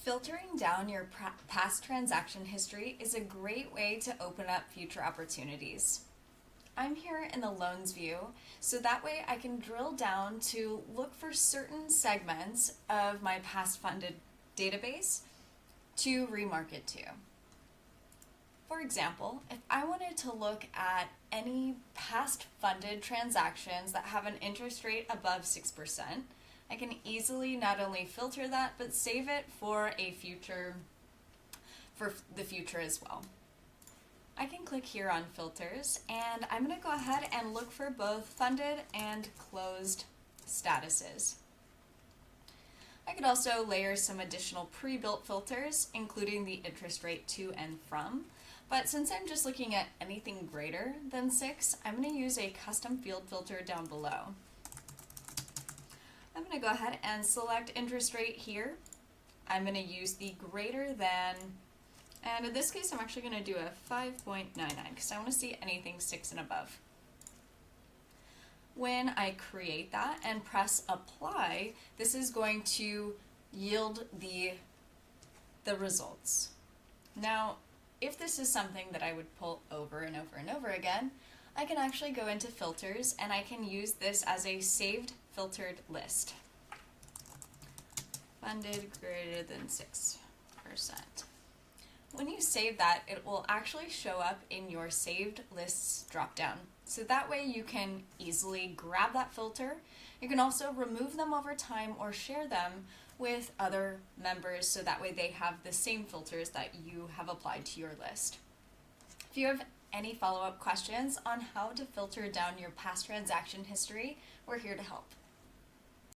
Filtering down your past transaction history is a great way to open up future opportunities. I'm here in the loans view, so that way I can drill down to look for certain segments of my past funded database to remarket to. For example, if I wanted to look at any past funded transactions that have an interest rate above 6%, I can easily not only filter that, but save it for the future as well. I can click here on filters, and I'm going to go ahead and look for both funded and closed statuses. I could also layer some additional pre-built filters, including the interest rate to and from. But since I'm just looking at anything greater than 6, I'm going to use a custom field filter down below. I'm going to go ahead and select interest rate here. I'm going to use the greater than, and in this case I'm actually going to do a 5.99 because I want to see anything 6 and above. When I create that and press apply, this is going to yield the results. Now, if this is something that I would pull over and over and over again, I can actually go into filters and I can use this as a saved filtered list. Funded greater than 6%. When you save that, it will actually show up in your saved lists dropdown. So that way you can easily grab that filter. You can also remove them over time or share them with other members so that way they have the same filters that you have applied to your list. If you have any follow-up questions on how to filter down your past transaction history, we're here to help.